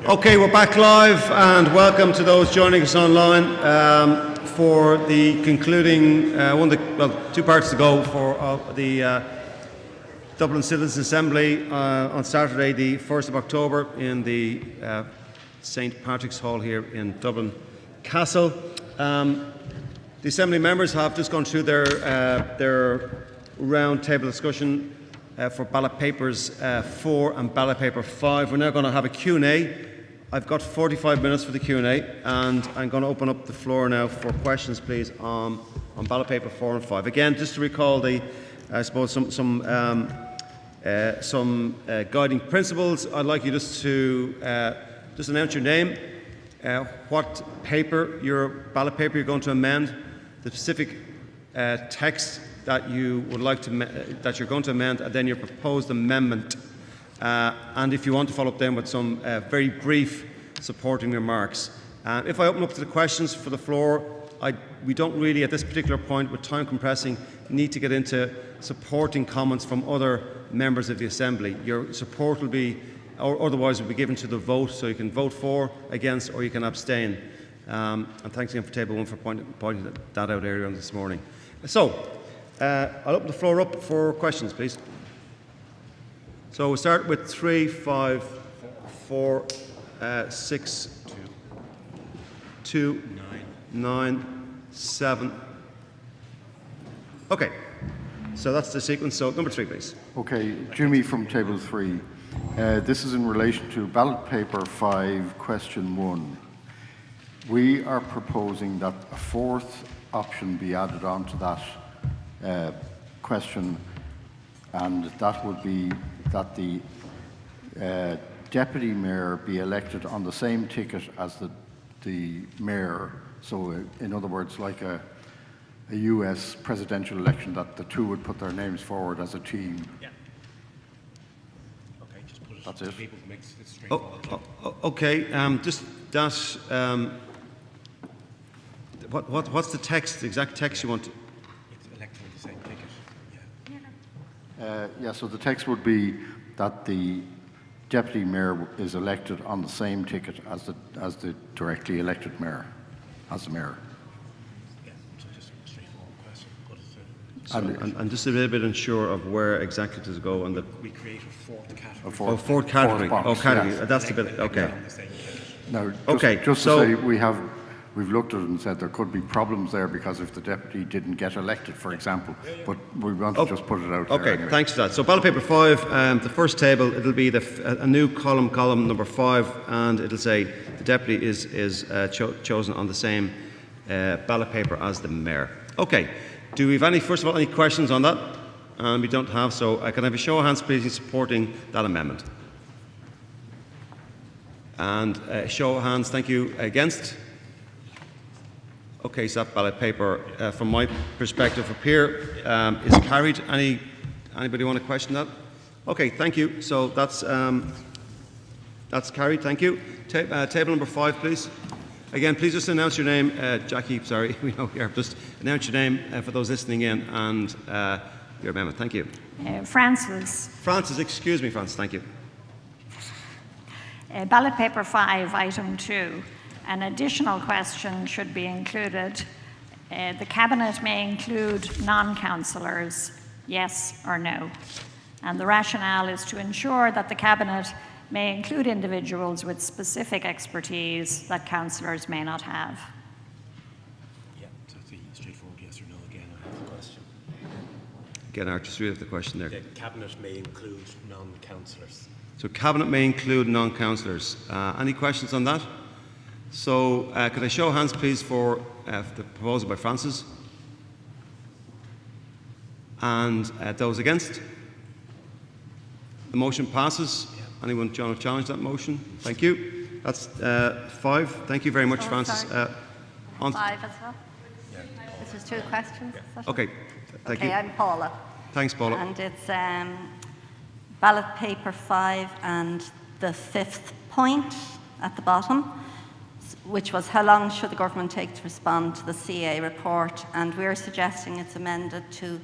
Okay, we're back live, and welcome to those joining us online for the concluding two parts to go for the Dublin Citizens Assembly on Saturday, the 1st of October, in the St Patrick's Hall here in Dublin Castle. The Assembly members have just gone through their round table discussion for ballot papers 4 and ballot paper 5. We're now going to have a Q&A. I've got 45 minutes for the Q&A, and I'm going to open up the floor now for questions, please, on ballot paper 4 and 5. Again, just to recall some guiding principles. I'd like you just to announce your name, what paper, your ballot paper, you're going to amend, the specific text that you would like to that you're going to amend, and then your proposed amendment. And if you want to follow up then with some very brief supporting remarks. If I open up to the questions for the floor, we don't really, at this particular point, with time compressing, need to get into supporting comments from other members of the Assembly. Your support will be, or otherwise will be given to the vote, so you can vote for, against, or you can abstain. And thanks again for Table 1 for pointing that out earlier on this morning. So, I'll open the floor up for questions, please. So we'll start with 3, 5, 4, 6, 2, 9, 7. Okay, so that's the sequence. So number 3, please. Okay, Jimmy from Table 3. This is in relation to ballot paper 5, question 1. We are proposing that a 4th option be added on to that question, and that would be that the deputy mayor be elected on the same ticket as the mayor. So in other words, like a US presidential election, that the two would put their names forward as a team. Yeah. Okay, just put it. That's it. People makes it straightforward. Okay, just that. What's the text? The exact text you want? It's elected on the same ticket. Yeah, so the text would be that the deputy mayor is elected on the same ticket as the directly elected mayor, as the mayor. Yeah, so just a straightforward question. Put it through. I'm just a little bit unsure of where exactly to go on the. We create a 4th category. Fourth category. Box, category. yes. That's the bit. Okay. Now, just so, to say, we've looked at it and said there could be problems there because if the deputy didn't get elected, for example, but we want to just put it out there. Okay, anyway. Thanks for that. So ballot paper 5, the first table, it'll be a new column number 5, and it'll say the deputy is chosen on the same ballot paper as the mayor. Okay, do we have first of all, any questions on that? We don't have, so can I have a show of hands, please, in supporting that amendment? And show of hands, thank you, against? Okay, so that ballot paper, from my perspective up here, is carried. Anybody want to question that? Okay, thank you. So that's carried. Thank you. Table number 5, please. Again, please just announce your name, Jackie. Sorry, we know here. Just announce your name for those listening in and your amendment. Thank you. Francis. Francis, excuse me, Francis. Thank you. Ballot paper 5, item 2. An additional question should be included. The Cabinet may include non-councillors, yes or no. And the rationale is to ensure that the Cabinet may include individuals with specific expertise that councillors may not have. Yeah, so it's a straightforward yes or no again on the question. Again, Art, just read out the question there. The Cabinet may include non-councillors. So Cabinet may include non-councillors. Any questions on that? So, could I show hands, please, for the proposal by Francis? And those against? The motion passes. Anyone challenge that motion? Thank you. That's 5. Thank you very much, Francis. 5 as well? Yeah. This is 2 questions? Yeah. Okay, thank you. Okay, I'm Paula. Thanks, Paula. And it's ballot paper 5 and the 5th point at the bottom, which was how long should the government take to respond to the CA report, and we're suggesting it's amended to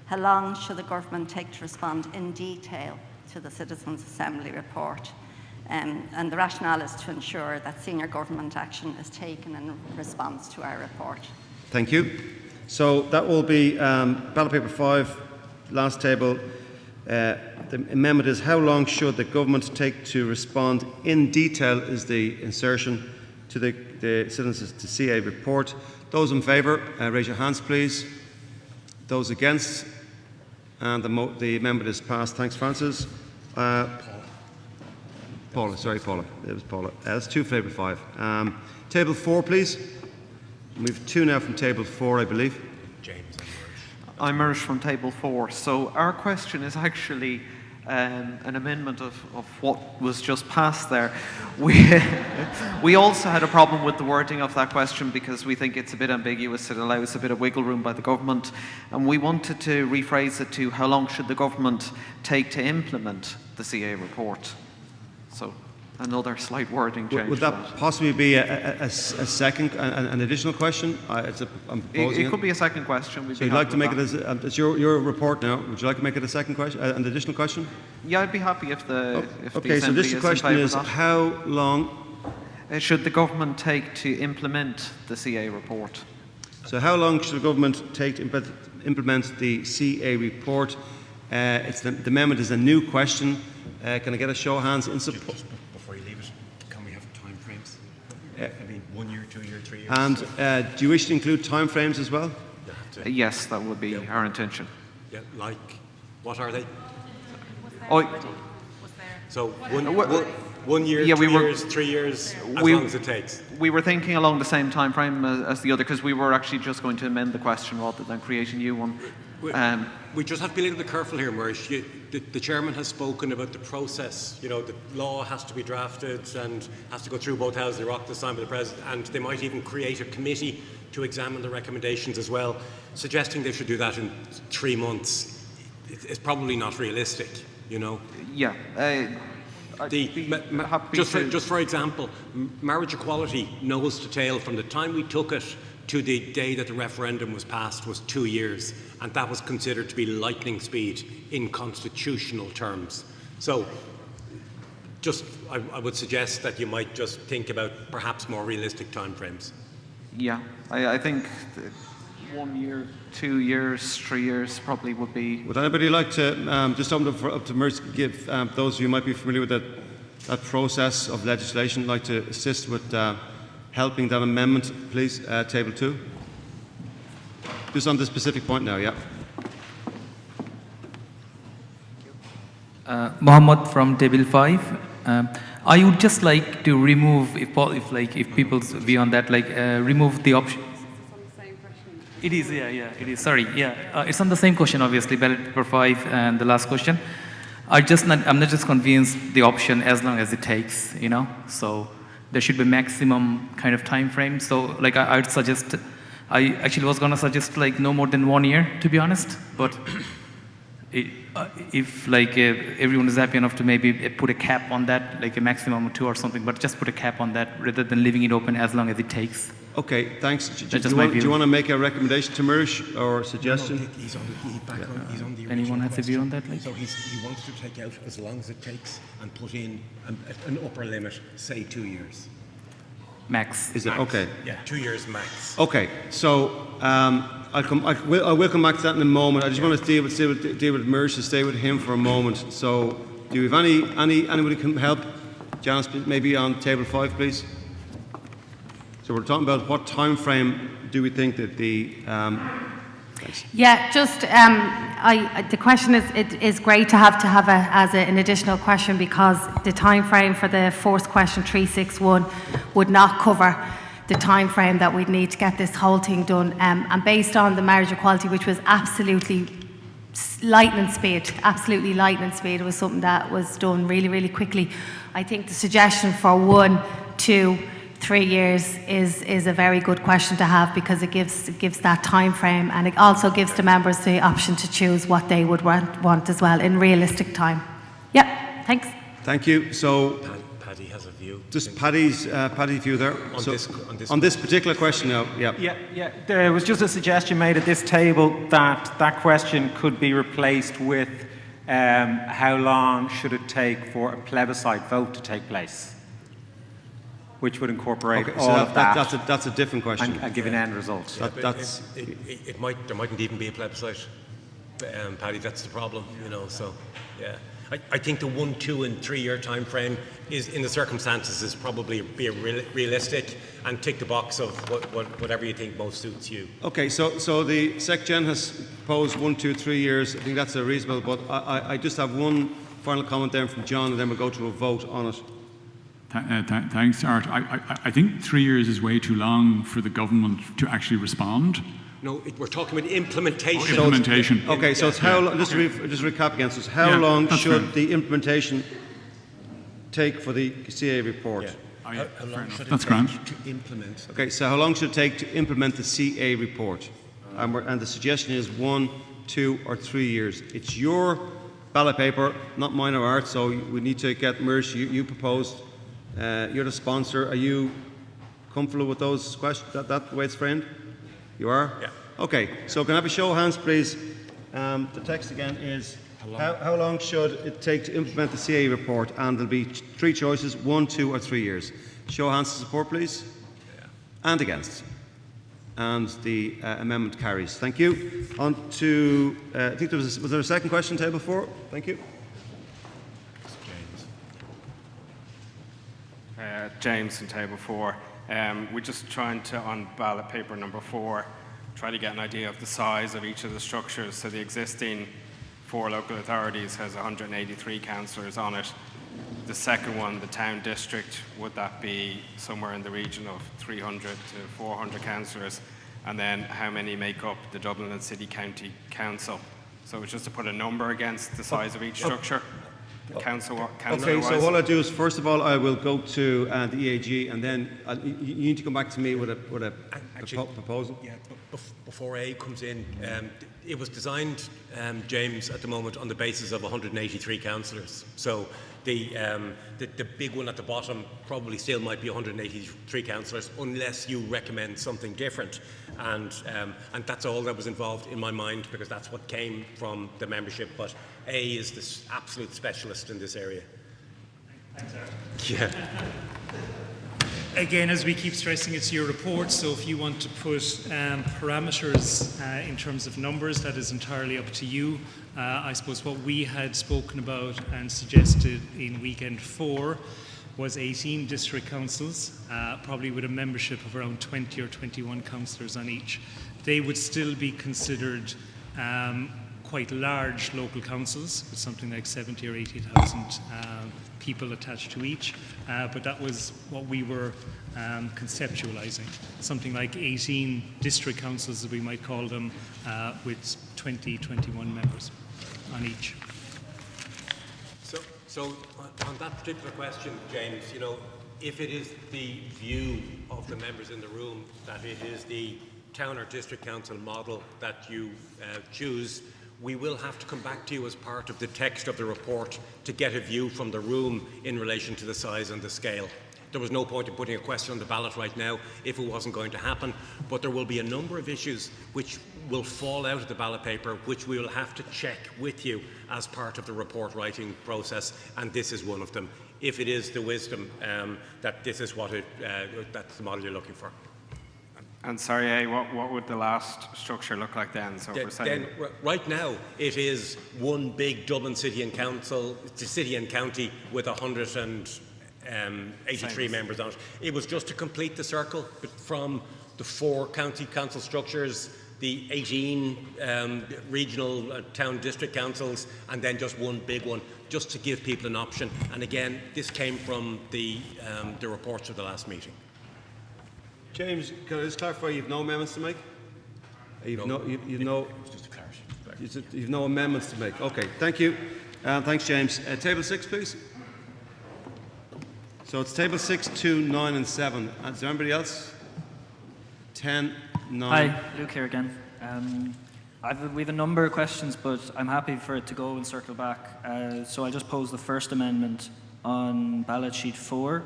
how long should the government take to respond in detail to the Citizens' Assembly report. And the rationale is to ensure that senior government action is taken in response to our report. Thank you. So that will be ballot paper 5, last table. The amendment is, how long should the government take to respond in detail, is the insertion to the citizens to CA report. Those in favour, raise your hands please. Those against? And the amendment is passed. Thanks, Francis. Paula, sorry, Paula. It was Paula. That's 2 for table 5. Table 4, please. We have 2 now from table 4, I believe. James. I'm Irish from table 4. So our question is actually an amendment of what was just passed there. We also had a problem with the wording of that question because we think it's a bit ambiguous. It allows a bit of wiggle room by the government. And we wanted to rephrase it to, how long should the government take to implement the CA report? So another slight wording change. Would that possibly be a second, an additional question? I'm proposing it could be a second question. So you'd like to make it as it's your report now. Would you like to make it a second question, an additional question? Yeah, I'd be happy if the okay. So this question is, how long should the government take to implement the CA report? So how long should the government take to implement the CA report? The amendment is a new question. Can I get a show of hands in support? Just before you leave it, can we have time frames? I mean, 1 year, 2 year, 3 years. And do you wish to include time frames as well? Yes, that would be our intention. Yeah, like, what are they? Oh, So 1 year, yeah, 2 years, 3 years, as long as it takes. We were thinking along the same time frame as the other, because we were actually just going to amend the question rather than create a new one. We just have to be a little bit careful here, Marish. The chairman has spoken about the process. You know, the law has to be drafted and has to go through both houses of the rock, signed by the president, and they might even create a committee to examine the recommendations as well. Suggesting they should do that in 3 months is probably not realistic. You know. Yeah. Just for example, marriage equality, nose to tail, from the time we took it to the day that the referendum was passed was 2 years, and that was considered to be lightning speed in constitutional terms. So I would suggest that you might just think about perhaps more realistic timeframes. Yeah, I think 1 year, 2 years, 3 years probably would be. Would anybody like to just open up to Mercy, give those of you who might be familiar with that process of legislation, like to assist with helping that amendment, please? Table 2. Just on this specific point now, yeah. Mohammed from table 5. I would just like to remove, if people's view on that, remove the option. It is, yeah, it is. Sorry, yeah. It's on the same question, obviously, ballot paper 5 and the last question. I'm not just convinced the option as long as it takes, you know. So there should be maximum kind of time frame. So I would suggest, I actually was going to suggest no more than 1 year, to be honest. But if everyone is happy enough to maybe put a cap on that, like a maximum of 2 or something, but just put a cap on that rather than leaving it open as long as it takes. Okay, thanks. Do you want to make a recommendation to Mirish or a suggestion? No, he's on the original Anyone has a view on that? So he wants to take out as long as it takes and put in an upper limit, say 2 years. Max. Is it okay? Yeah, 2 years max. Okay, so I will come back to that in a moment. I just want to deal with Mirish and stay with him for a moment. So, do you have anybody can help? Janice, maybe on table 5, please. So we're talking about what time frame do we think that the Yeah, just the question is, it is great to have an additional question, because the time frame for the fourth question 361 would not cover the time frame that we'd need to get this whole thing done, and based on the marriage equality, which was absolutely lightning speed, it was something that was done really, really quickly. I think the suggestion for 1, 2, 3 years is a very good question to have, because it gives that time frame, and it also gives the members the option to choose what they would want as well in realistic time. Yeah, thanks. Thank you. So Paddy has a view. Just Paddy's view there. On this particular question now, yeah. Yeah. There was just a suggestion made at this table that question could be replaced with how long should it take for a plebiscite vote to take place? Which would incorporate Okay, all so of that. that's a different question. And give an end result. There mightn't even be a plebiscite, Paddy. That's the problem, So, yeah, I think the 1, 2, and 3 year time frame is, in the circumstances, is probably be realistic, and tick the box of whatever you think most suits you. Okay, so the SecGen has proposed 1, 2, 3 years. I think that's a reasonable. But I just have one final comment there from John, and then we'll go to a vote on it. Thanks, Art. I think 3 years is way too long for the government to actually respond. No, we're talking about implementation. Implementation. Okay, so it's how long, just recap again. So it's how long should the implementation take for the CA report? Yeah. How long should That's it grand. take to implement? Okay, so how long should it take to implement the CA report? And the suggestion is 1, 2, or 3 years. It's your ballot paper, not mine or Art, so we need to get merged. You proposed. You're the sponsor. Are you comfortable with those questions, that way it's framed? You are? Yeah. Okay, so can I have a show of hands, please? The text again is, how long should it take to implement the CA report? And there'll be 3 choices, 1, 2, or 3 years. Show of hands to support, please. Yeah. And against. And the amendment carries. Thank you. On to, I think was there a second question, table 4? Thank you. James from table 4. We're just trying to, on ballot paper number 4, try to get an idea of the size of each of the structures. So the existing 4 local authorities has 183 councillors on it. The second one, the town district, would that be somewhere in the region of 300 to 400 councillors? And then how many make up the Dublin and City County Council? So it's just to put a number against the size of each structure. Okay, so what I'll do is, first of all, I will go to the EAG, and then you need to come back to me with a proposal. Yeah, before A comes in, it was designed, James, at the moment on the basis of 183 councillors. So the big one at the bottom probably still might be 183 councillors, unless you recommend something different. And that's all that was involved in my mind, because that's what came from the membership. But A is the absolute specialist in this area. Thanks, Art. Yeah. Again, as we keep stressing, it's your report, so if you want to put parameters in terms of numbers, that is entirely up to you. I suppose what we had spoken about and suggested in weekend 4 was 18 district councils, probably with a membership of around 20 or 21 councillors on each. They would still be considered quite large local councils, with something like 70 or 80,000 people attached to each, but that was what we were conceptualising. Something like 18 district councils, as we might call them, with 20, 21 members on each. So on that particular question, James, if it is the view of the members in the room that it is the town or district council model that you choose, we will have to come back to you as part of the text of the report to get a view from the room in relation to the size and the scale. There was no point in putting a question on the ballot right now if it wasn't going to happen, but there will be a number of issues which will fall out of the ballot paper, which we will have to check with you as part of the report writing process, and this is one of them. If it is the wisdom that this is that's the model you're looking for. And sorry, what would the last structure look like then? So we're saying right now it is one big Dublin City and Council, City and County with 183 members on it. It was just to complete the circle, but from the 4 county council structures, the 18 regional town district councils, and then just one big one, just to give people an option. And again, this came from the reports of the last meeting. James, can I just clarify, you've no amendments to make? You've no amendments to make. Okay, thank you. Thanks, James. Table 6, please. So it's table 6, 2, 9, and 7. Is there anybody else? 10, 9. Hi, Luke here again. We have a number of questions, but I'm happy for it to go and circle back. So I just posed the first amendment on ballot sheet 4,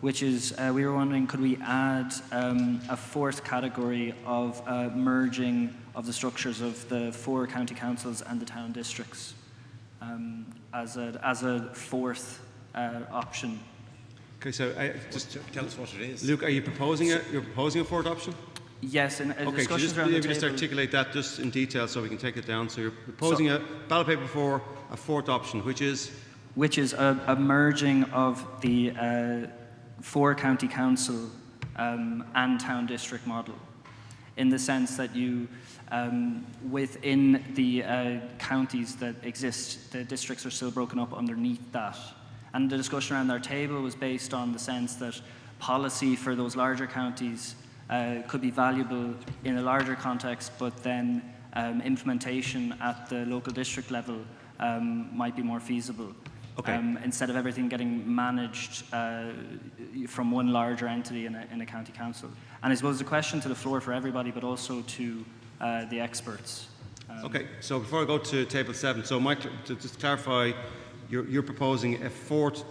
which is we were wondering, could we add a 4th category of merging of the structures of the 4 county councils and the town districts? as a fourth option. Okay, so just tell us what it is. Luke, are you proposing you're proposing a fourth option? Yes, in okay, discussions so around the maybe table. just articulate that just in detail so we can take it down. So you're proposing a ballot paper for a fourth option, which is? Which is a merging of the 4 county council and town district model, in the sense that you, within the counties that exist, the districts are still broken up underneath that. And the discussion around our table was based on the sense that policy for those larger counties could be valuable in a larger context, but then implementation at the local district level might be more feasible. Okay. Instead of everything getting managed from one larger entity in a county council. And I suppose the question to the floor for everybody, but also to the experts. Okay, so before I go to table 7, so Mike, to just clarify, you're proposing a fourth,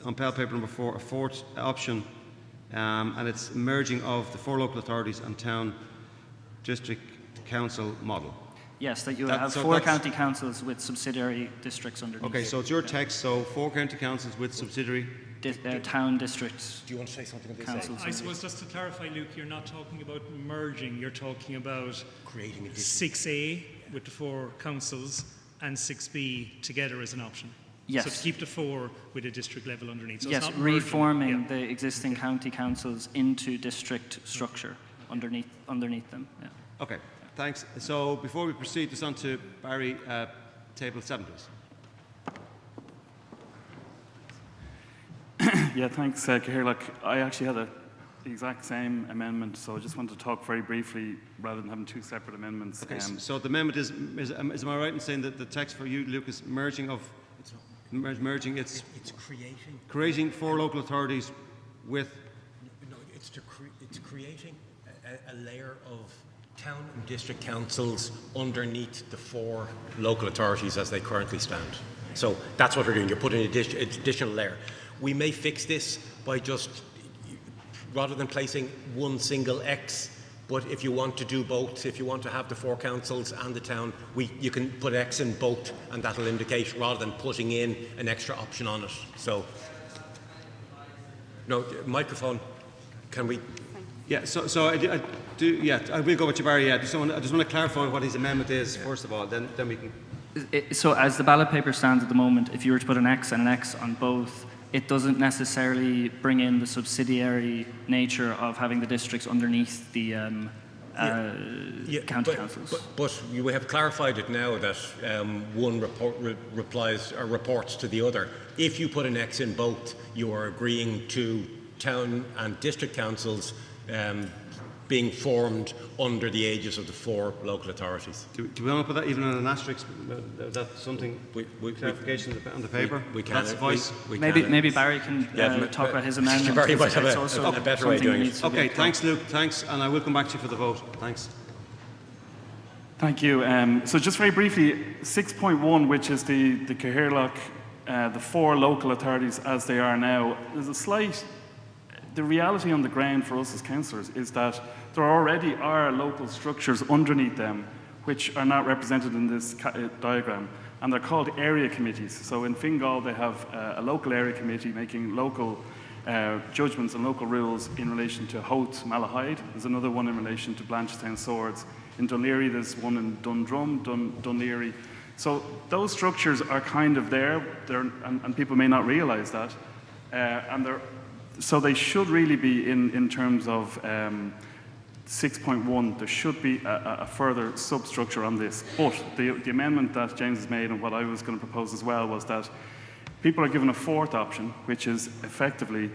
on ballot paper number 4, a fourth option, and it's merging of the 4 local authorities and town district council model. Yes, that you have 4 county councils with subsidiary districts underneath. Okay, so it's your text, so 4 county councils with subsidiary town districts. Do you want to say something on this? Councils. I suppose just to clarify, Luke, you're not talking about merging, you're talking about creating a 6A with the 4 councils and 6B together as an option. Yes. So to keep the 4 with a district level underneath. So yes, it's not merging. reforming the existing county councils into district structure underneath them. Yeah. Okay, thanks. So before we proceed, just on to Barry, table 7, please. Yeah, thanks, Cahir. I actually had the exact same amendment, so I just wanted to talk very briefly rather than having 2 separate amendments. Okay, so the amendment is am I right in saying that the text for you, Luke, is merging of, merging, it's creating 4 local authorities with? No, it's creating a layer of town and district councils underneath the 4 local authorities as they currently stand. So that's what we're doing. You're putting an additional layer. We may fix this by just, rather than placing one single X, but if you want to do both, if you want to have the 4 councils and the town, you can put X in both, and that'll indicate, rather than putting in an extra option on it. So, no, microphone, can we? Yeah, so I do, yeah, I will go with you, Barry. Yeah, I just want to clarify what his amendment is, first of all, then we can. So as the ballot paper stands at the moment, if you were to put an X and an X on both, it doesn't necessarily bring in the subsidiary nature of having the districts underneath the county councils. But we have clarified it now that one reports to the other. If you put an X in both, you are agreeing to town and district councils being formed under the aegis of the 4 local authorities. Do we want to put that even on an asterisk? That's something, clarification on the paper? We can. That's suffice? Maybe Barry can talk about his amendment. Barry might have a better way of doing it. Okay, thanks, Luke. Thanks, and I will come back to you for the vote. Thanks. Thank you. So just very briefly, 6.1, which is the Cahirlock, the 4 local authorities as they are now, there's a slight. The reality on the ground for us as councillors is that there already are local structures underneath them which are not represented in this diagram, and they're called area committees. So in Fingal they have a local area committee making local judgments and local rules in relation to Howth, Malahide. There's another one in relation to Blanchetown Swords. In Dunleary there's one in Dundrum, Dunleary. So those structures are kind of there, and people may not realise that, so they should really be in terms of 6.1, there should be a further substructure on this. But the amendment that James has made and what I was going to propose as well was that people are given a 4th option, which is effectively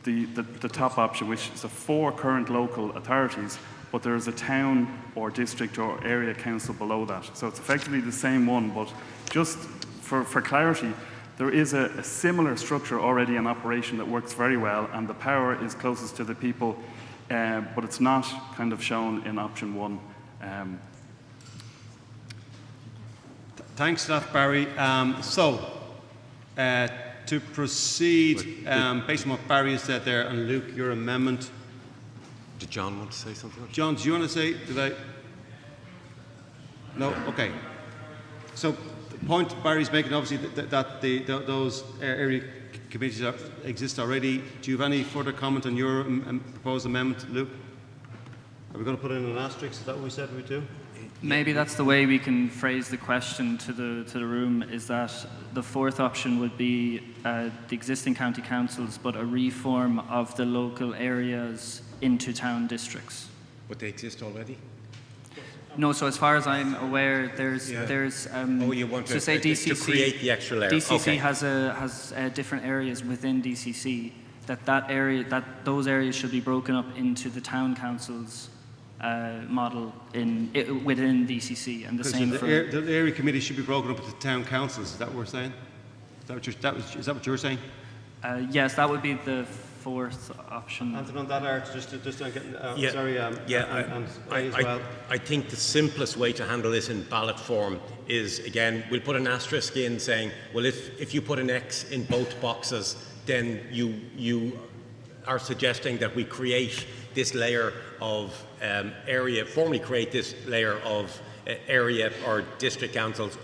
the top option, which is the 4 current local authorities, but there is a town or district or area council below that. So it's effectively the same one, but just for clarity, there is a similar structure already in operation that works very well, and the power is closest to the people, but it's not kind of shown in option 1. Thanks for that, Barry. To proceed, based on what Barry has said there, and Luke, your amendment. Did John want to say something? John, do you want to say, No? Okay. So point Barry's making, obviously, those area committees exist already. Do you have any further comment on your proposed amendment, Luke? Are we going to put in an asterisk? Is that what we said we'd do? Maybe that's the way we can phrase the question to the room, is that the fourth option would be the existing county councils, but a reform of the local areas into town districts. But they exist already? No, so as far as I'm aware, there's you want so say DCC, to create the extra layer. DCC Okay. has different areas within DCC, those areas should be broken up into the town councils model within DCC, and the same for... The area committee should be broken up into town councils, is that what we're saying? Is that what you're saying? Yes, that would be the fourth option. Anton, on that, Art, just on getting... I think the simplest way to handle this in ballot form is, again, we'll put an asterisk in saying, well, if you put an X in both boxes, then you are suggesting that we create this layer of formally create this layer of area or district councils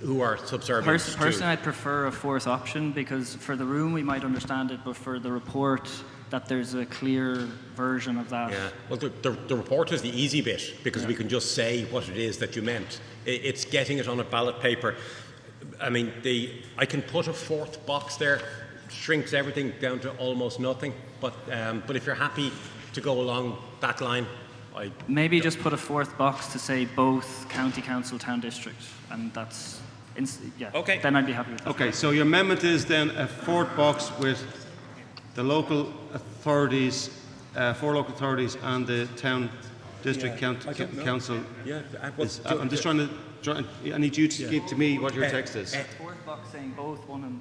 who are subservient to... Personally, I'd prefer a fourth option, because for the room we might understand it, but for the report, that there's a clear version of that. Yeah, well, the report is the easy bit, because we can just say what it is that you meant. It's getting it on a ballot paper. I mean, I can put a fourth box there, shrinks everything down to almost nothing, but if you're happy to go along that line, maybe just put a fourth box to say both county council, town district, and that's... Okay. Then I'd be happy with that. Okay, so your amendment is then a fourth box with the local authorities, 4 local authorities and the town district council. Yeah, I'm just trying to... I need you to give to me what your text is. A fourth box saying both 1 and...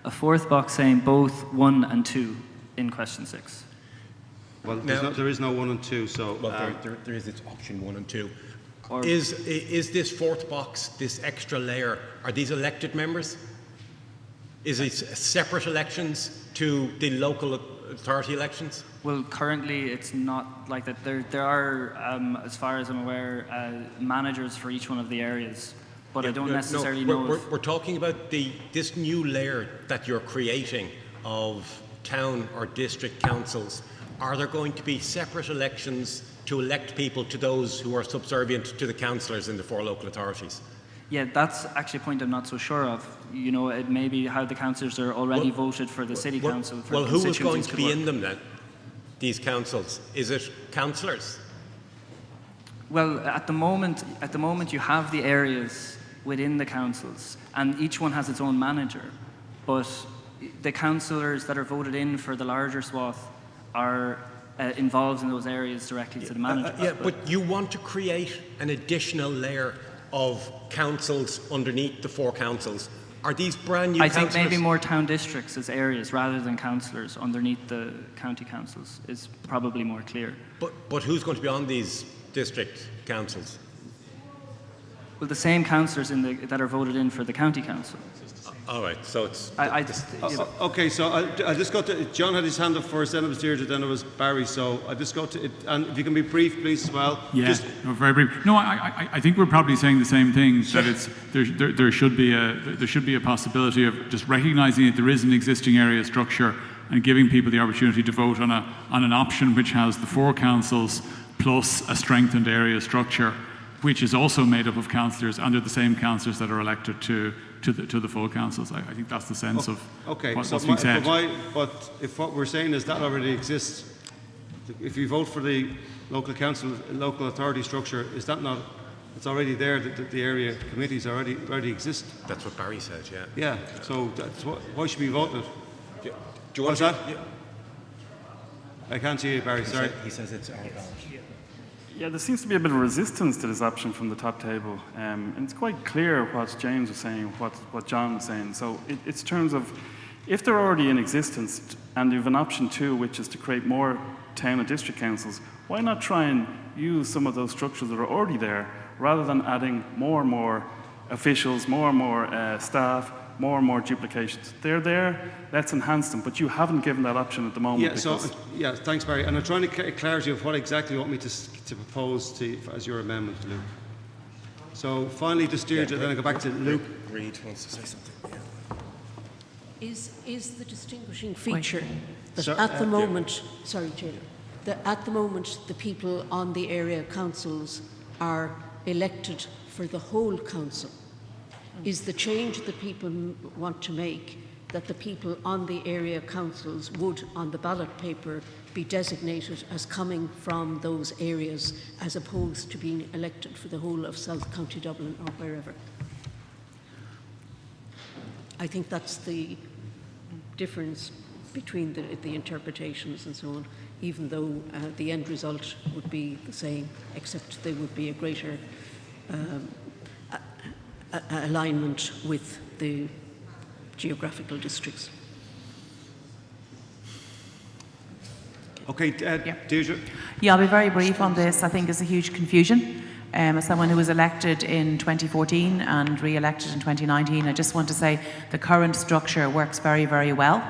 A fourth box saying both 1 and 2 in question 6. Well, there is no 1 and 2, so... Well, there is its option 1 and 2. Is this fourth box, this extra layer, are these elected members? Is it separate elections to the local authority elections? Well, currently it's not like that. There are, as far as I'm aware, managers for each one of the areas, but I don't necessarily know. We're talking about this new layer that you're creating of town or district councils. Are there going to be separate elections to elect people to those who are subservient to the councillors in the 4 local authorities? Yeah, that's actually a point I'm not so sure of. You know, it may be how the councillors are already voted for the city council. Well, who is going to be in them then, these councils? Is it councillors? Well, at the moment you have the areas within the councils, and each one has its own manager. But the councillors that are voted in for the larger swath are involved in those areas directly to the manager. But you want to create an additional layer of councils underneath the 4 councils. Are these brand new councillors? I think maybe more town districts as areas rather than councillors underneath the county councils is probably more clear. But who's going to be on these district councils? Well, the same councillors that are voted in for the county council. All right, so it's... Okay, so I just got to... John had his hand up first, then it was Deirdre, then it was Barry, so I just got to... And if you can be brief, please, as well. Yeah, very brief. No, I think we're probably saying the same thing, that there should be a possibility of just recognising that there is an existing area structure and giving people the opportunity to vote on an option which has the 4 councils plus a strengthened area structure, which is also made up of councillors under the same councillors that are elected to the full councils. I think that's the sense of what's being said. But if what we're saying is that already exists, if you vote for the local council, local authority structure, is that not? It's already there. The area committees already exist. That's what Barry said. Yeah. Yeah. So that's why should we vote it? Do you want that? Yeah. I can't hear you, Barry. Sorry. He says it's our ballot. Yeah, there seems to be a bit of resistance to this option from the top table. And it's quite clear what James was saying, what John was saying. So it's terms of, if they're already in existence and you have an option 2, which is to create more town and district councils, why not try and use some of those structures that are already there, rather than adding more and more officials, more and more staff, more and more duplications. They're there, let's enhance them, but you haven't given that option at the moment. Yeah, thanks, Barry. And I'm trying to get clarity of what exactly you want me to propose as your amendment, Luke. So finally, just Deirdre, then I'll go back to Luke. Reid wants to say something. Is the distinguishing feature that So- at the moment, sorry, Jailer, that at the moment the people on the area councils are elected for the whole council? Is the change that people want to make that the people on the area councils would, on the ballot paper, be designated as coming from those areas as opposed to being elected for the whole of South County Dublin or wherever? I think that's the difference between the interpretations and so on, even though the end result would be the same, except there would be a greater alignment with the geographical districts. Okay, Deirdre. Yeah, I'll be very brief on this. I think there's a huge confusion. As someone who was elected in 2014 and re-elected in 2019, I just want to say the current structure works very, very well.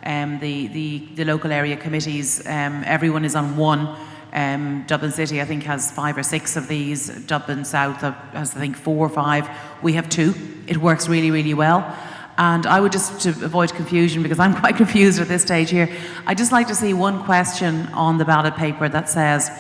The local area committees, everyone is on one. Dublin City, I think, has 5 or 6 of these. Dublin South has, I think, 4 or 5. We have 2. It works really, really well. And I would just, to avoid confusion, because I'm quite confused at this stage here, I'd just like to see one question on the ballot paper that says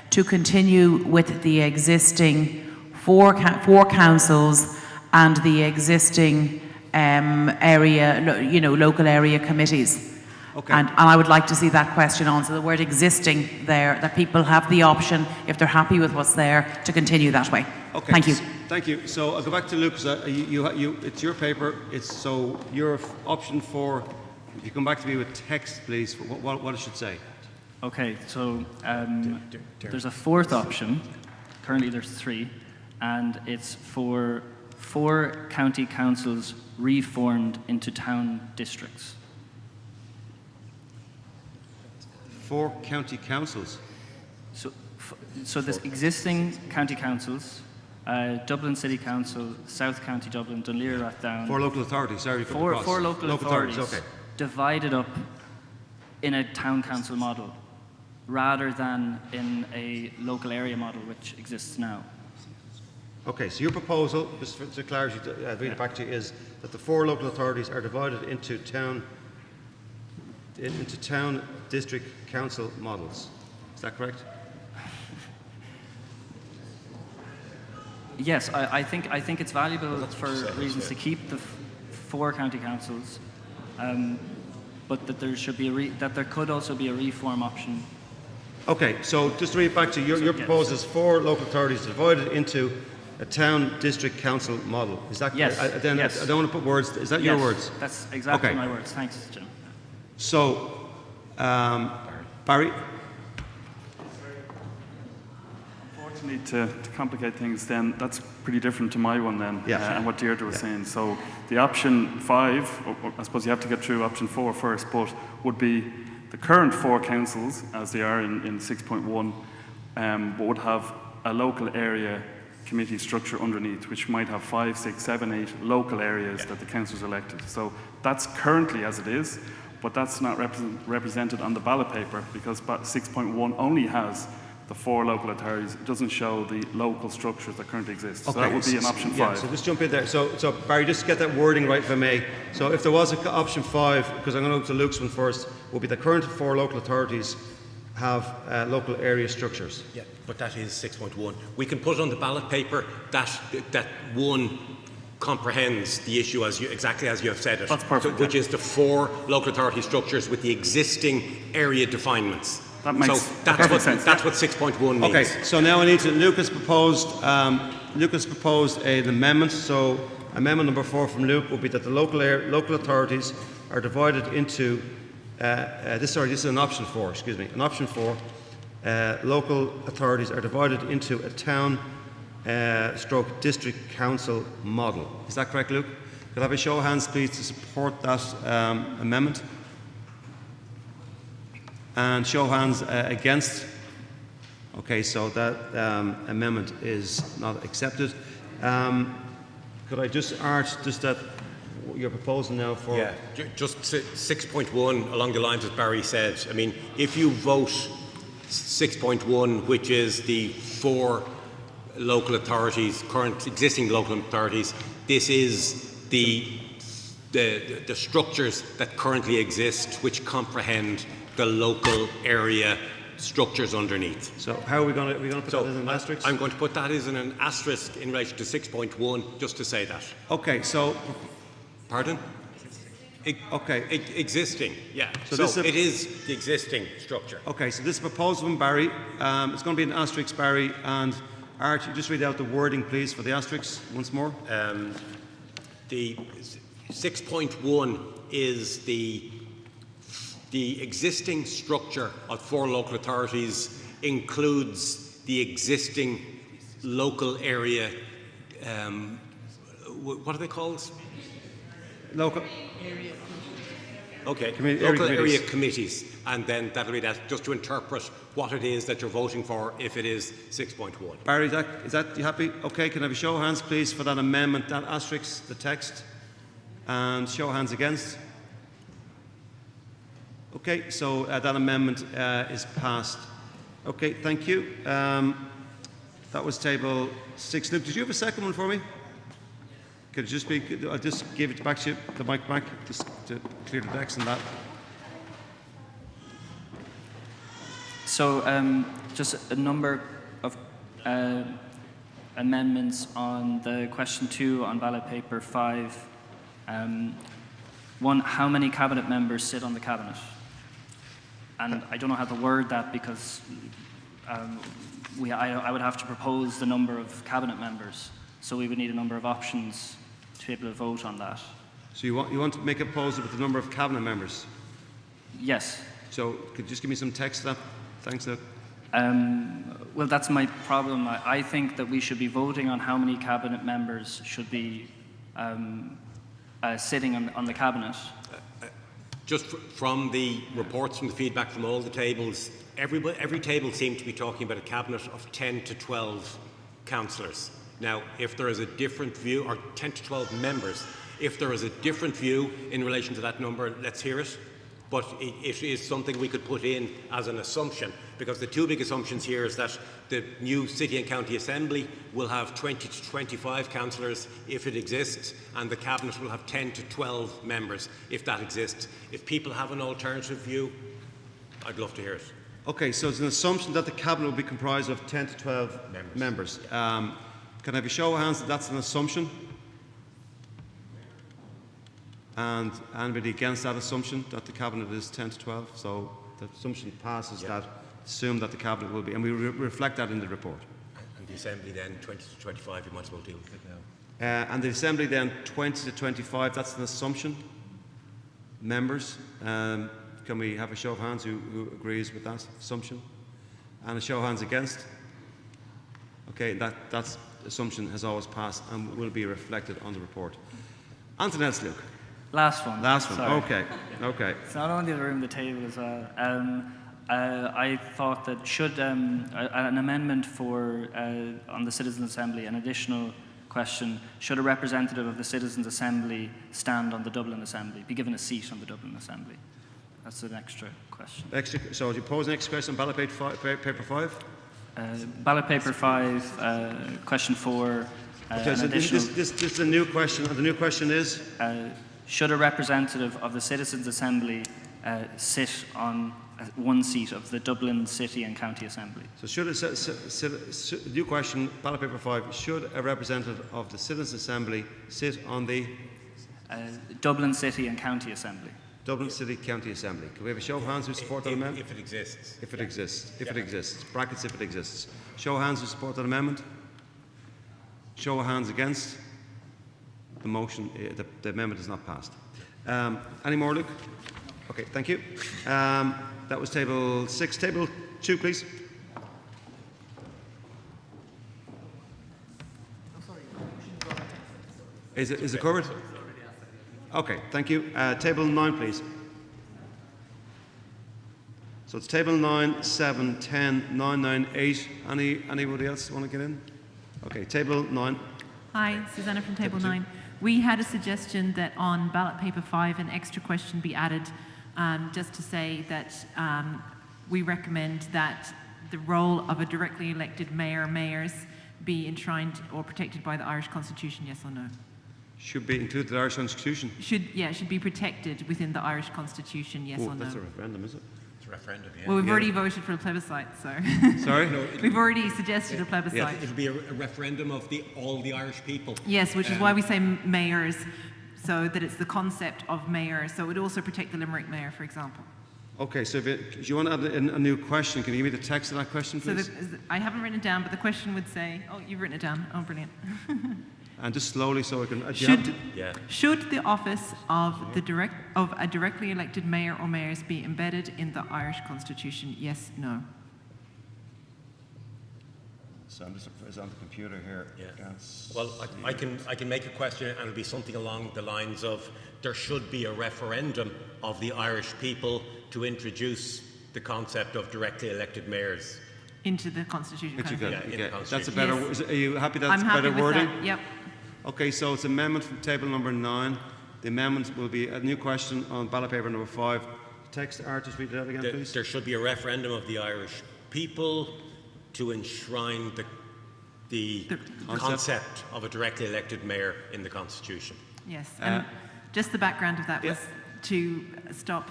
to continue with the existing 4 councils and the existing local area committees. Okay. And I would like to see that question on. So the word existing there, that people have the option, if they're happy with what's there, to continue that way. Okay. Thank you. Thank you. So I'll go back to Luke. It's your paper. So your option 4. If you come back to me with text, please, for what it should say. Okay, so there's a 4th option. Currently there's 3, and it's for 4 county councils reformed into town districts. 4 county councils. So there's existing county councils, Dublin City Council, South County Dublin, Dunleer, Rathdown. 4 local authorities. Sorry, four local authorities. Okay. Divided up in a town council model, rather than in a local area model which exists now. Okay, so your proposal, just for clarity, I'll read it back to you, is that the 4 local authorities are divided into town district council models. Is that correct? Yes, I think it's valuable for reasons to keep the 4 county councils, but that there should be that there could also be a reform option. Okay, so just to read back to you, your proposal is 4 local authorities divided into a town district council model. Is that yes? correct? Yes. I don't want to put words. Is that your words? That's exactly okay. my words. Thanks, Jim. So, Barry. Unfortunately, to complicate things, then that's pretty different to my one then, and what Deirdre was saying. So the option 5, or I suppose you have to get through option 4 first, but would be the current 4 councils, as they are in 6.1, would have a local area committee structure underneath, which might have 5, 6, 7, 8 local areas that the councillors elected. So that's currently as it is, but that's not represented on the ballot paper, because 6.1 only has the 4 local authorities. It doesn't show the local structures that currently exist. Okay. So that would be an option 5. Yeah, so just jump in there. So Barry, just get that wording right if I may. So if there was an option 5, because I'm going to go to Luke's one first, would be the current 4 local authorities have local area structures. Yeah, but that is 6.1. We can put on the ballot paper that one comprehends the issue exactly as you have said it. That's perfect. Which is the 4 local authority structures with the existing area definements. That makes perfect sense. That's what 6.1 means. Okay, so now I need to. Luke has proposed an amendment. So amendment number 4 from Luke will be that the local authorities are divided into. This is an option 4. Excuse me, an option 4. Local authorities are divided into a town stroke district council model. Is that correct, Luke? Could I have a show of hands, please, to support that amendment? And show of hands against. Okay, so that amendment is not accepted. Could I just urge that you're proposing now for? Yeah, just 6.1 along the lines as Barry said. I mean, if you vote 6.1, which is the 4 local authorities, current existing local authorities. This is the structures that currently exist, which comprehend the local area structures underneath. So how are we going to put that as an asterisk? I'm going to put that as an asterisk in relation to 6.1, just to say that. Okay, so... Pardon? Okay. Existing, yeah. So it is the existing structure. Okay, so this proposal from Barry, it's going to be an asterisk, Barry, and Art, you just read out the wording, please, for the asterisk once more. The 6.1 is the existing structure of 4 local authorities includes the existing local area, what are they called? Local area committees, and then that'll be that, just to interpret what it is that you're voting for if it is 6.1. Barry, is that you happy? Okay, can I have a show of hands, please, for that amendment, that asterisk, the text, and show of hands against? Okay, so that amendment is passed. Okay, thank you. That was table 6. Luke, did you have a second one for me? Could it just be, I'll just give it back to you, the mic back, just to clear the decks and that. So just a number of amendments on the question 2 on ballot paper 5. One, how many cabinet members sit on the cabinet? And I don't know how to word that because I would have to propose the number of cabinet members. So we would need a number of options to be able to vote on that. So you want to make a proposal with the number of cabinet members? Yes. So could you just give me some text to that? Thanks, Luke. Well, that's my problem. I think that we should be voting on how many cabinet members should be sitting on the cabinet. Just from the reports, from the feedback from all the tables, every table seemed to be talking about a cabinet of 10 to 12 councillors. Now, if there is a different view, or 10 to 12 members, if there is a different view in relation to that number, let's hear it. But it is something we could put in as an assumption, because the 2 big assumptions here is that the new City and County Assembly will have 20 to 25 councillors if it exists, and the Cabinet will have 10 to 12 members if that exists. If people have an alternative view, I'd love to hear it. Okay, so it's an assumption that the Cabinet will be comprised of 10 to 12 members. Can I have a show of hands that that's an assumption? And anybody against that assumption that the Cabinet is 10 to 12? So the assumption passes that assume that the Cabinet will be, and we reflect that in the report. And the Assembly then 20 to 25, you might as well deal with it now. And the Assembly then 20 to 25, that's an assumption. Members, can we have a show of hands who agrees with that assumption? And a show of hands against? Okay, that assumption has always passed and will be reflected on the report. Anything else, Luke? Last one. Last one. Sorry. Okay. It's not only the room, the table as well. I thought that should an amendment for on the Citizens' Assembly, an additional question, should a representative of the Citizens' Assembly stand on the Dublin Assembly, be given a seat on the Dublin Assembly? That's an extra question. So do you pose an extra question on ballot paper 5? Ballot paper 5, question 4. This is a new question, and the new question is? Should a representative of the Citizens' Assembly sit on one seat of the Dublin City and County Assembly? So should new question, ballot paper 5, should a representative of the Citizens' Assembly sit on the? Dublin City and County Assembly. Dublin City County Assembly. Can we have a show of hands who support that amendment? If it exists. If it exists. If it exists. Brackets if it exists. Show of hands who support that amendment. Show of hands against. The motion, the amendment is not passed. Any more, Luke? Okay, thank you. That was table 6. Table 2, please. Is it covered? Okay, thank you. Table 9, please. So it's table 9, 7, 10, 9, 9, 8. Anybody else want to get in? Okay, table 9. Hi, Susanna from table 9. We had a suggestion that on ballot paper 5 an extra question be added, just to say that we recommend that the role of a directly elected mayor or mayors be enshrined or protected by the Irish Constitution, yes or no? Should be included in the Irish Constitution? Should be protected within the Irish Constitution, yes or no? That's a referendum, is it? It's a referendum, yeah. Well, we've already voted for a plebiscite, so. Sorry? No, We've already suggested a plebiscite. Yeah, it'll be a referendum of all the Irish people. Yes, which is why we say mayors, so that it's the concept of mayor. So it would also protect the Limerick mayor, for example. Okay, so if you want to add a new question, can you give me the text of that question, please? So I haven't written it down, but the question would say, oh, you've written it down. Oh, brilliant. And just slowly so I can... Should the office of a directly elected mayor or mayors be embedded in the Irish Constitution? Yes, no. So I'm just on the computer here. Yeah. Well, I can make a question, and it'll be something along the lines of there should be a referendum of the Irish people to introduce the concept of directly elected mayors into the Constitution. Okay. The Constitution. That's a better. Yes. Are you happy that's I'm happy better with wording? that. Yep. Okay, so it's amendment from table number 9. The amendment will be a new question on ballot paper number 5. Text, Art, just read that again, please. There should be a referendum of the Irish people to enshrine the concept of a directly elected mayor in the Constitution. Yes, and just the background of that was to stop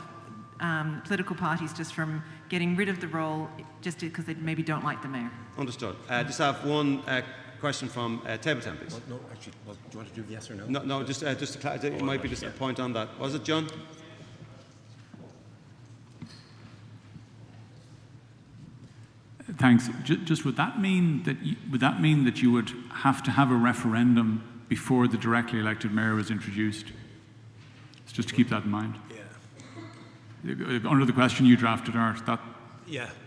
political parties just from getting rid of the role just because they maybe don't like the mayor. Understood. Just have one question from table 10, please. No, actually, do you want to do yes or no? No, just it might be just a point on that. Was it, John? Thanks. Just would that mean that you would have to have a referendum before the directly elected mayor was introduced? It's just to keep that in mind. Yeah. Under the question you drafted, Art,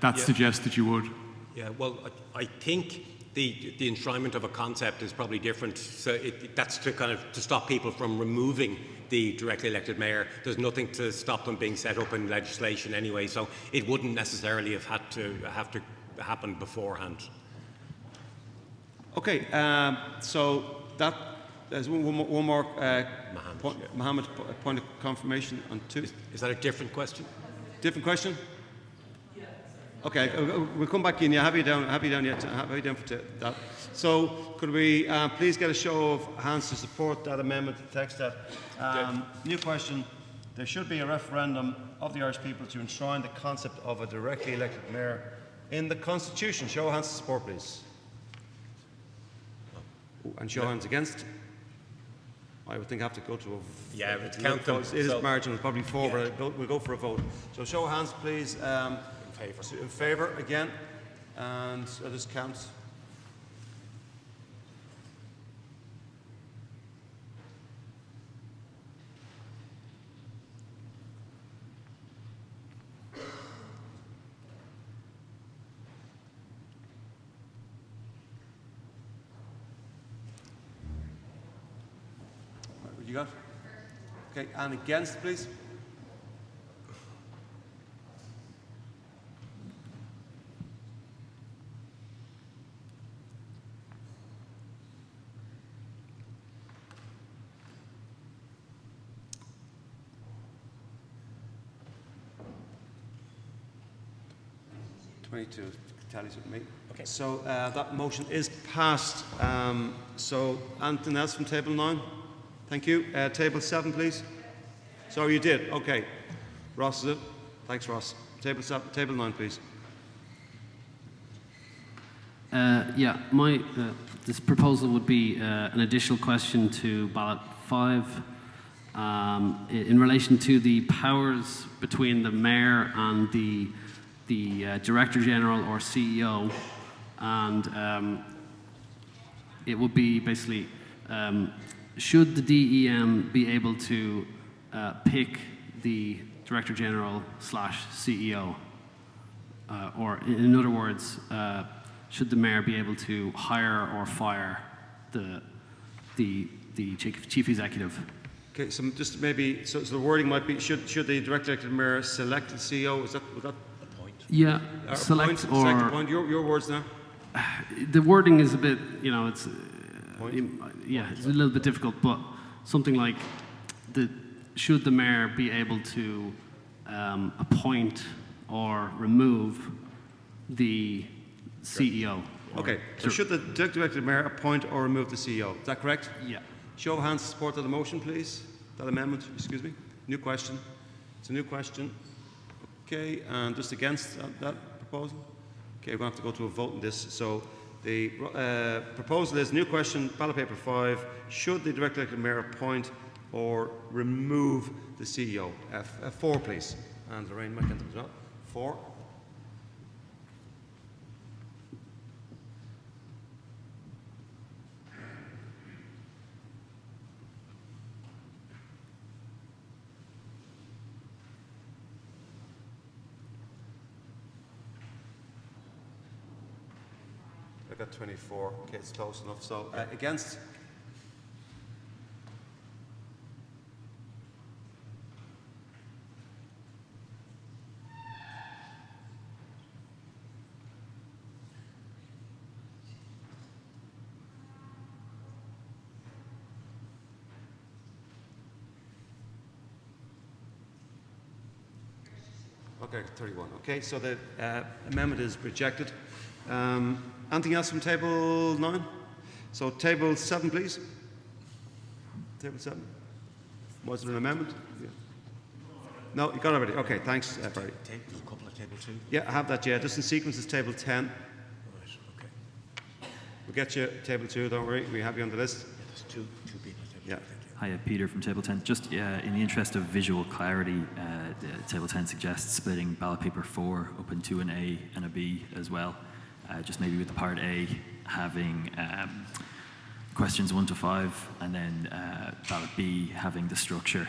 that suggests that you would. Yeah. Well, I think the enshrinement of a concept is probably different. So that's to stop people from removing the directly elected mayor. There's nothing to stop them being set up in legislation anyway. So it wouldn't necessarily have to happen beforehand. Okay, so there's one more Mohammed, point of confirmation on 2. Is that a different question? Different question? Okay, we'll come back in. Yeah, have you down for that. So could we please get a show of hands to support that amendment to text that? New question. There should be a referendum of the Irish people to enshrine the concept of a directly elected mayor in the Constitution. Show of hands to support, please. And show of hands against. I would think I have to go to a... Yeah, count them. It is marginal, probably 4, but we'll go for a vote. So show of hands, please. In favour again, and I'll just count. What you got? Okay, and against, please. Tallies with me. Okay. So that motion is passed. So anything else from table 9? Thank you. Table 7, please. Sorry, you did. Okay. Ross, is it? Thanks, Ross. Table 7, table 9, please. This proposal would be an additional question to ballot 5 in relation to the powers between the mayor and the Director General or CEO, and it would be basically should the DEM be able to pick the Director General / CEO, or in other words, should the mayor be able to hire or fire the chief executive? Okay, so just maybe so the wording might be should the director elected mayor select the CEO? Would that Yeah, select or... Select a point. Your words now. The wording is a bit, it's... it's a little bit difficult, but something like, should the mayor be able to appoint or remove the CEO? Okay, so should the Deputy Mayor appoint or remove the CEO? Is that correct? Yeah. Show of hands in support of the motion, please. That amendment, excuse me. New question. It's a new question. Okay, and just against that proposal? Okay, we're going to have to go to a vote on this. So the proposal is new question, ballot paper 5. Should the Director Elected Mayor appoint or remove the CEO? 4, please. And Lorraine McIntyre as well. 4. I got 24. Okay, it's close enough. So against? Okay, 31. Okay, so the amendment is rejected. Anything else from table 9? So table 7, please. Table 7. Was there an amendment? Yeah. No, you got it already. Okay, thanks, Barry. There's a couple of table 2. Yeah, I have that, yeah. Just in sequence is table 10. Right, okay. We'll get you table 2, don't worry. We have you on the list. Yeah, there's two people at table 2. Yeah. Hi, Peter from Table 10. Just in the interest of visual clarity, Table 10 suggests splitting ballot paper 4 up into an A and a B as well. Just maybe with the part A having questions 1 to 5, and then ballot B having the structure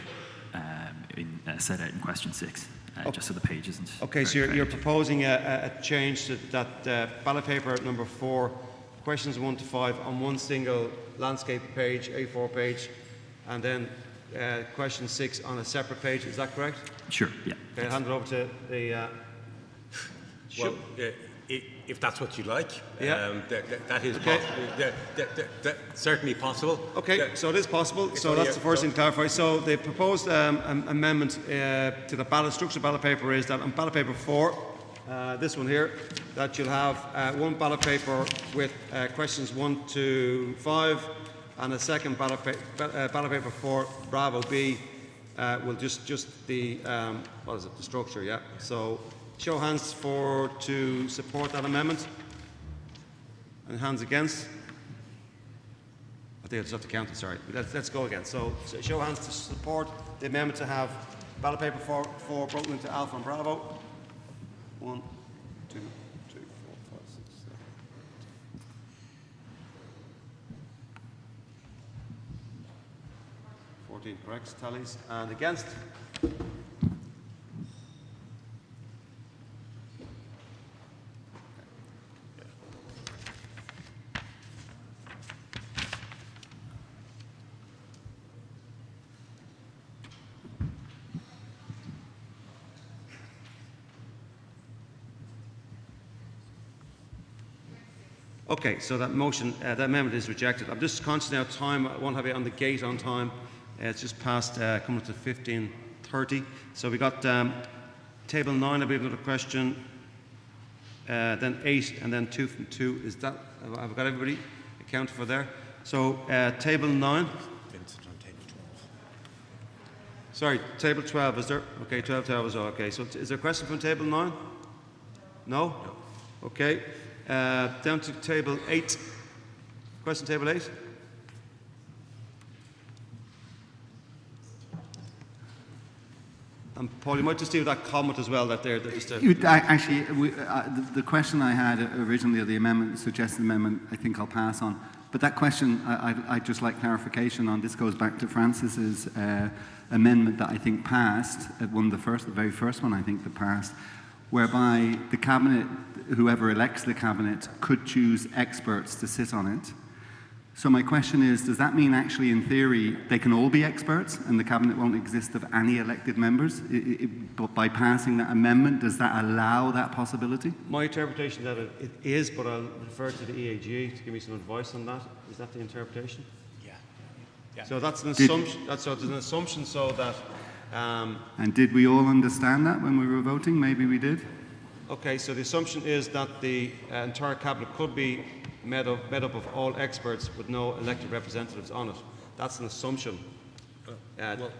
set out in question 6, just so the page isn't. Okay, so you're proposing a change to that ballot paper number 4, questions 1 to 5 on one single landscape page, A4 page, and then question 6 on a separate page. Is that correct? Sure. Yeah. Okay, I'll hand it over to the. Well, if that's what you like, yeah. that is certainly possible. Okay, so it is possible. So that's the first thing to clarify. So the proposed amendment to the structured ballot paper is that on ballot paper 4, this one here, that you'll have one ballot paper with questions 1 to 5, and a second ballot paper 4, Bravo B, will just the what is it? The structure, yeah. So. Show hands to support that amendment. And hands against. I think I just have to count it, sorry. Let's go again. So show hands to support the amendment to have ballot paper 4 broken into Alpha and Bravo. 1, 2, 3, 4, 5, 6, 7. 14 correct tallies. And against. Okay, so that motion, that amendment is rejected. I'm just conscious now of time. I won't have it on the gate on time. It's just past coming to 15:30. So we got table 9, I believe, another question. Then 8, and then 2 from 2. Is that? Have I got everybody accounted for there? So table 9. Vincent on table 12. Sorry, table 12. Is there? Okay, 12 is okay. So is there a question from table 9? No. Okay. Down to table 8. Question table 8. And Paul, you might just do that comment as well. That there, just actually, the question I had originally, or the amendment, suggested amendment, I think I'll pass on. But that question, I'd just like clarification on. This goes back to Francis's amendment that I think passed, the very first one I think that passed, whereby the cabinet, whoever elects the cabinet, could choose experts to sit on it. So my question is, does that mean actually in theory they can all be experts and the cabinet won't exist of any elected members? But by passing that amendment, does that allow that possibility? My interpretation that it is, but I'll refer to the EAG to give me some advice on that. Is that the interpretation? Yeah. So that's an assumption. That's an assumption so that... and did we all understand that when we were voting? Maybe we did? Okay, so the assumption is that the entire cabinet could be made up of all experts with no elected representatives on it. That's an assumption. Well,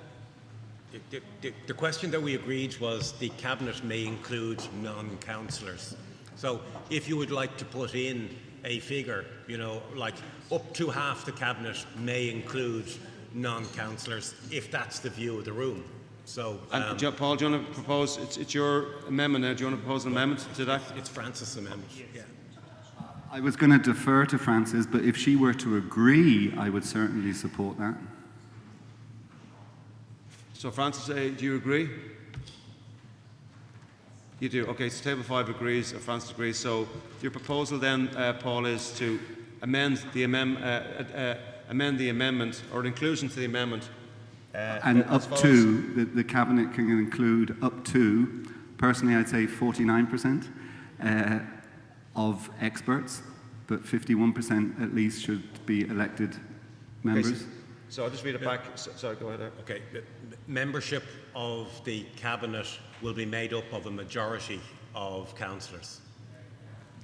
the question that we agreed was the cabinet may include non-councillors. So if you would like to put in a figure, you know, like up to half the cabinet may include non-councillors, if that's the view of the room. So, Paul, do you want to propose? It's your amendment now. Do you want to propose an amendment to that? It's Francis' amendment. Yeah. I was going to defer to Frances, but if she were to agree, I would certainly support that. So, Francis, do you agree? You do. Okay, so Table 5 agrees, Francis agrees. So, your proposal then, Paul, is to amend the amendment, or an inclusion to the amendment. And up to, the Cabinet can include up to, personally I'd say 49% of experts, but 51% at least should be elected members. Okay, so I'll just read it back. Sorry, go ahead there. Okay, the membership of the cabinet will be made up of a majority of councillors.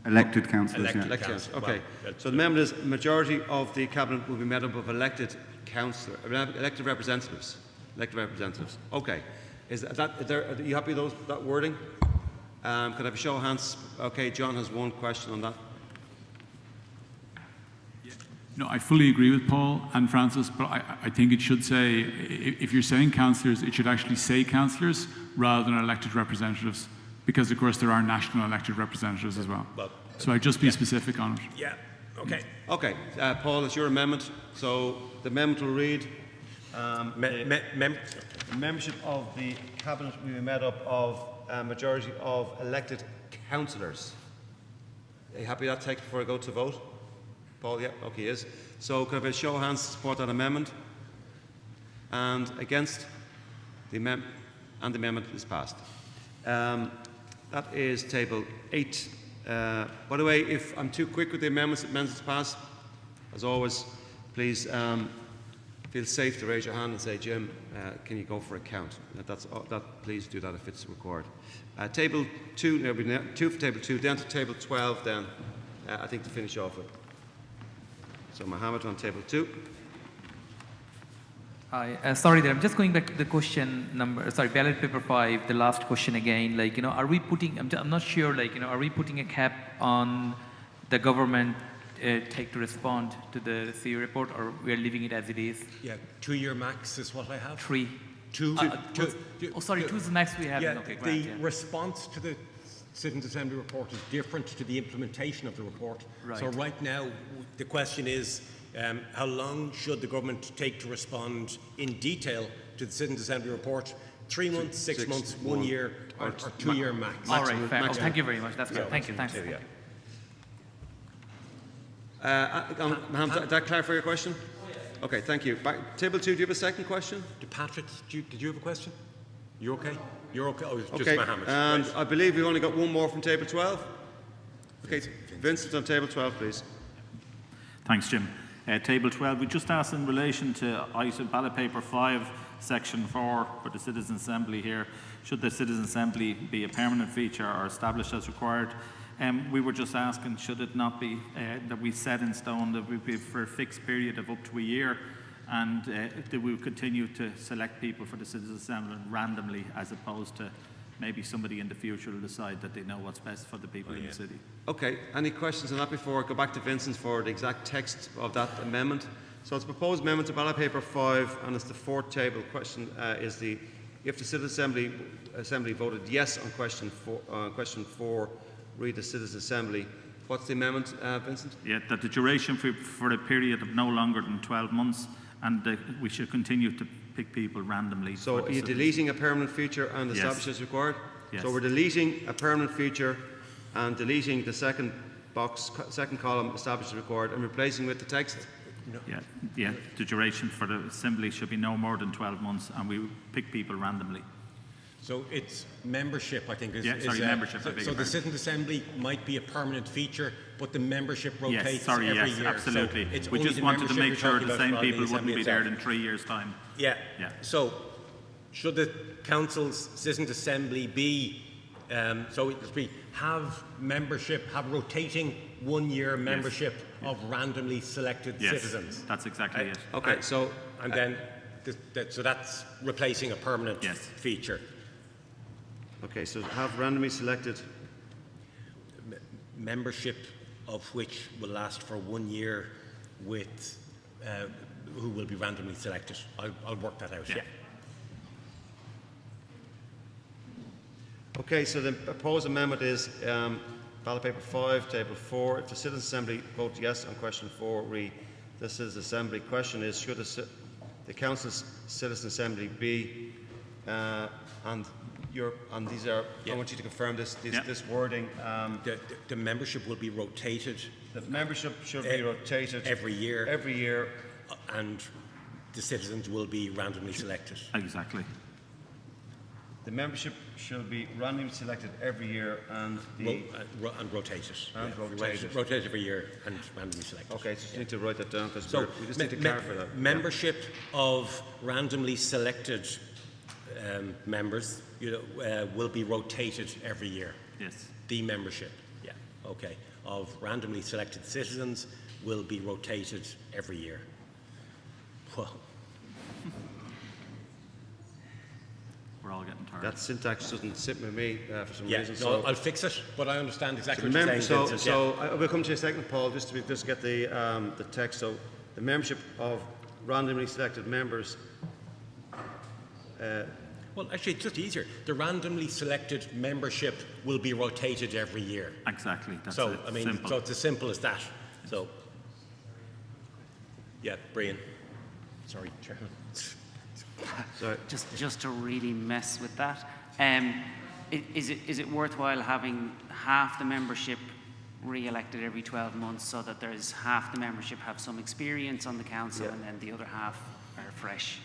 Elected councillors, Elected councillors. Okay, so the amendment is majority of the cabinet will be made up of elected elected representatives. Elected representatives. Okay, are you happy with that wording? Could I have a show of hands? Okay, John has one question on that. No, I fully agree with Paul and Francis, but I think it should say, if you're saying councillors, it should actually say councillors rather than elected representatives, because of course there are national elected representatives as well. So I'd just be specific on it. Yeah, okay. Okay, Paul, it's your amendment. So the amendment will read, membership of the cabinet will be made up of a majority of elected councillors. Are you happy with that text before I go to vote? Paul, yeah, okay, he is. So could I have a show of hands to support that amendment? And against? The amendment is passed. That is Table 8. By the way, if I'm too quick with the amendments passed, as always, please feel safe to raise your hand and say, Jim, can you go for a count? Please do that if it's required. Table 2, there'll be 2 for Table 2, down to Table 12 then, I think to finish off with. So Mohammed on Table 2. Hi, sorry there, I'm just going back to the question number, ballot paper 5, the last question again. Like, you know, are we putting, I'm not sure, like, you know, are we putting a cap on the government take to respond to the CEO report, or we're leaving it as it is? Yeah, 2-year max is what I have. 3. 2. Oh, sorry, 2 is the max we have. Yeah, okay, great, the response to the Citizens' Assembly report is different to the implementation of the report. Right. So right now, the question is, how long should the government take to respond in detail to the Citizens' Assembly report? 3 months, 6 months, 1 year, or 2-year max? All right, fair. Oh, thank you very much. That's good. Thank you. Thanks. Mohammed, did that clarify your question? Okay, thank you. Table 2, do you have a second question? Patrick, did you have a question? You okay? You're okay? Oh, it's just okay. Mohammed. And right. I believe we've only got one more from Table 12. Okay, Vincent on Table 12, please. Thanks, Jim. Table 12, we just asked in relation to item ballot paper 5, section 4 for the Citizens' Assembly here, should the Citizens' Assembly be a permanent feature or established as required? We were just asking, should it not be that we set in stone that we be for a fixed period of up to a year, and that we would continue to select people for the Citizens' Assembly randomly, as opposed to maybe somebody in the future will decide that they know what's best for the people in the city. Okay, any questions on that before I go back to Vincent for the exact text of that amendment? So it's a proposed amendment to ballot paper 5, and it's the 4th table. Question is if the Citizens' Assembly voted yes on question 4, read the Citizens' Assembly. What's the amendment, Vincent? Yeah, that the duration for a period of no longer than 12 months, and we should continue to pick people randomly. So are you deleting a permanent feature and establish as required? Yes. So we're deleting a permanent feature and deleting the second box, second column, established as required, and replacing with the text? No. Yeah. The duration for the Assembly should be no more than 12 months, and we pick people randomly. So it's membership, I think. Membership. So the Citizens' Assembly might be a permanent feature, but the membership rotates every year. Yes, absolutely. So we just wanted to make sure the same people wouldn't be there in 3 years' time. Yeah. So should the Council's Citizens' Assembly be So it must be have rotating 1-year membership of randomly selected citizens. That's exactly it. Okay, so and then so that's replacing a permanent feature. Okay, so have randomly selected membership of which will last for 1 year with who will be randomly selected. I'll work that out. Yeah. Okay, so the proposed amendment is ballot paper 5, table 4. If the Citizens' Assembly vote yes on question 4, the Citizens' Assembly question is, should the Council's Citizens' Assembly be, and these are, I want you to confirm this wording. The membership will be rotated. The membership should be rotated every year. Every year. And the citizens will be randomly selected. Exactly. The membership shall be randomly selected every year and rotated. And rotated. Rotated every year and randomly selected. Okay, so you need to write that down because we just need to clarify that. Membership of randomly selected members will be rotated every year. Yes. The membership, okay, of randomly selected citizens will be rotated every year. Well, we're all getting tired. That syntax doesn't sit with me for some reason. So I'll fix it, but I understand exactly what you're saying. So I will come to you in a second, Paul, just to get the text. So the membership of randomly selected members. Well, actually, it's just easier. The randomly selected membership will be rotated every year. Exactly. That's so it. I mean, Simple. so it's as simple as that. So, yeah, Brian. Sorry, Chairman. Sorry. Just to really mess with that, is it worthwhile having half the membership re-elected every 12 months so that there's half the membership have some experience on the council and then the other half are fresh?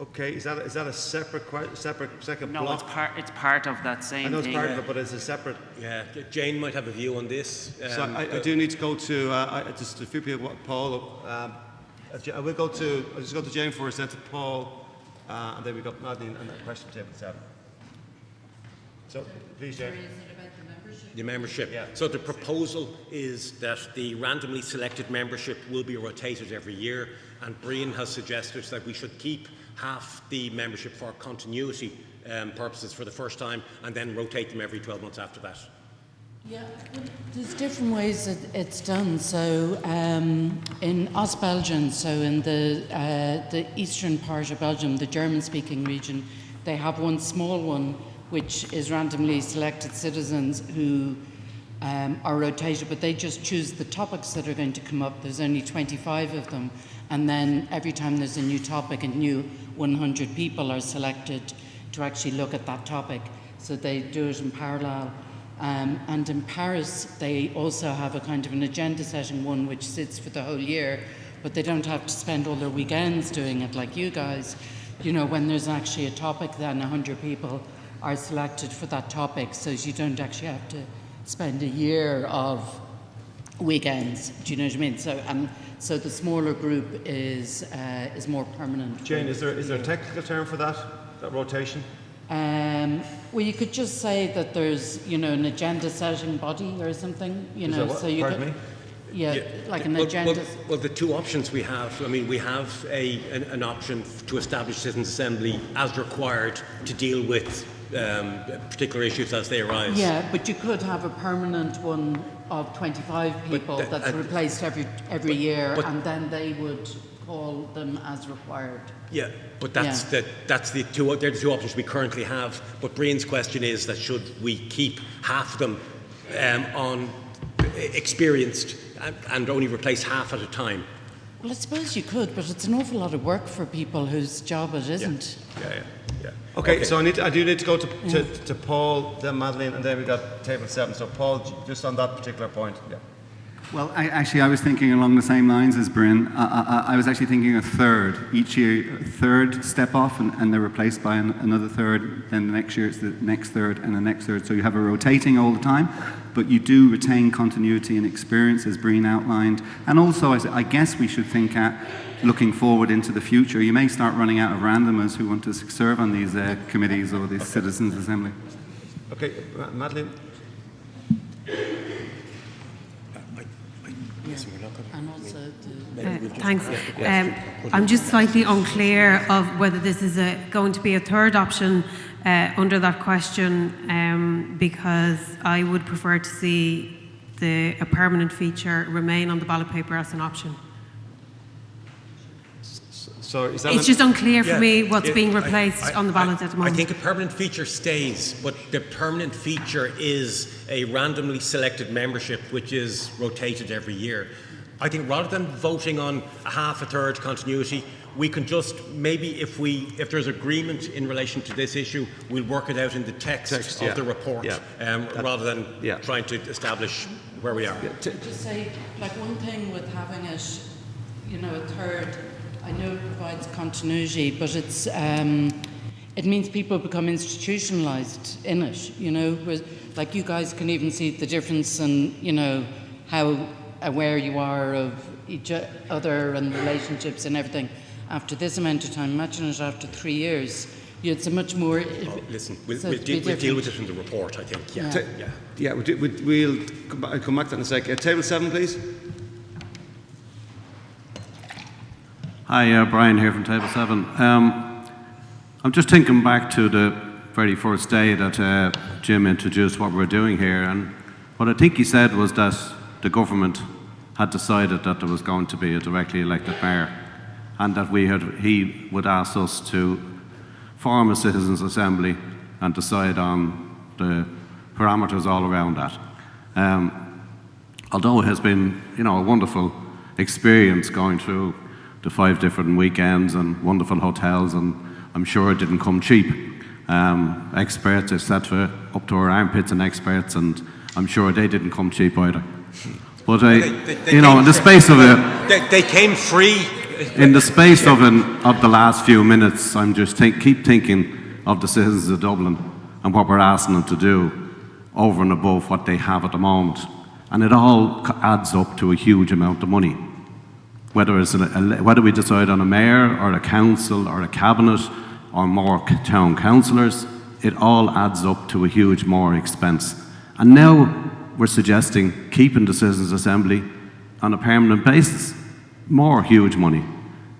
Okay, is that a second no, block? No, it's part of that same thing. I know it's part of it, but it's a separate. Yeah, Jane might have a view on this. So I do need to go to just a few people. Paul, I will go to. I'll just go to Jane first, then to Paul, and then we got Madeline and question table 7. So please, Jane. The membership. Yeah. So the proposal is that the randomly selected membership will be rotated every year, and Brian has suggested that we should keep half the membership for continuity purposes for the first time, and then rotate them every 12 months after that. Yeah, there's different ways that it's done. So in Ostbelgien, so in the eastern part of Belgium, the German-speaking region, they have one small one which is randomly selected citizens who are rotated, but they just choose the topics that are going to come up. There's only 25 of them, and then every time there's a new topic, a new 100 people are selected to actually look at that topic. So they do it in parallel. And in Paris, they also have a kind of an agenda setting one which sits for the whole year, but they don't have to spend all their weekends doing it like you guys. You know, when there's actually a topic, then 100 people are selected for that topic, so you don't actually have to spend a year of weekends. Do you know what I mean? So the smaller group is more permanent. Jane, is there a technical term for that rotation? Well, you could just say that there's, an agenda setting body or something, So you pardon me? Yeah, like an agenda. Well, the two options we have, we have an option to establish Citizens' Assembly as required to deal with particular issues as they arise. Yeah, but you could have a permanent one of 25 people that's replaced every year, and then they would call them as required. Yeah, but they're the two options we currently have. But Brian's question is that should we keep half of them on experienced and only replace half at a time? Well, I suppose you could, but it's an awful lot of work for people whose job it isn't. Yeah. Okay, so I do need to go to Paul, then Madeline, and then we got table 7. So Paul, just on that particular point. Yeah. Well, I was thinking along the same lines as Bryn. I was actually thinking a third. Each year, a third step off and they're replaced by another third. Then the next year it's the next third and the next third. So you have a rotating all the time, but you do retain continuity and experience as Bryn outlined. And also, I guess we should think at looking forward into the future. You may start running out of randomers who want to serve on these committees or this Citizens' Assembly. Okay, Madeleine. Thanks. I'm just slightly unclear of whether this is going to be a third option under that question, because I would prefer to see a permanent feature remain on the ballot paper as an option. So is that it's just unclear for me what's being replaced on the ballot at the moment. I think a permanent feature stays, but the permanent feature is a randomly selected membership which is rotated every year. I think rather than voting on a half, a third continuity, we can just maybe if there's agreement in relation to this issue, we'll work it out in the text of the report, rather than trying to establish where we are. Just say, like, one thing with having it, a third, I know it provides continuity, but it means people become institutionalised in it, like you guys can even see the difference in, how aware you are of each other and relationships and everything after this amount of time. Imagine it after 3 years. It's a much more... listen, we'll deal with it in the report, I think. We'll come back to that in a sec. Table 7, please. Hi, Brian here from Table 7. I'm just thinking back to the very first day that Jim introduced what we're doing here, and what I think he said was that the government had decided that there was going to be a directly elected mayor, and that he would ask us to form a citizens' assembly and decide on the parameters all around that. Although it has been, a wonderful experience going through the 5 different weekends and wonderful hotels, and I'm sure it didn't come cheap. Experts, etc., up to our armpits and experts, and I'm sure they didn't come cheap either. But in the space of they came free. In the space of the last few minutes, I'm just keep thinking of the citizens of Dublin and what we're asking them to do over and above what they have at the moment, and it all adds up to a huge amount of money. Whether we decide on a mayor or a council or a cabinet or more town councillors, it all adds up to a huge more expense. And now we're suggesting keeping the Citizens' Assembly on a permanent basis. More huge money.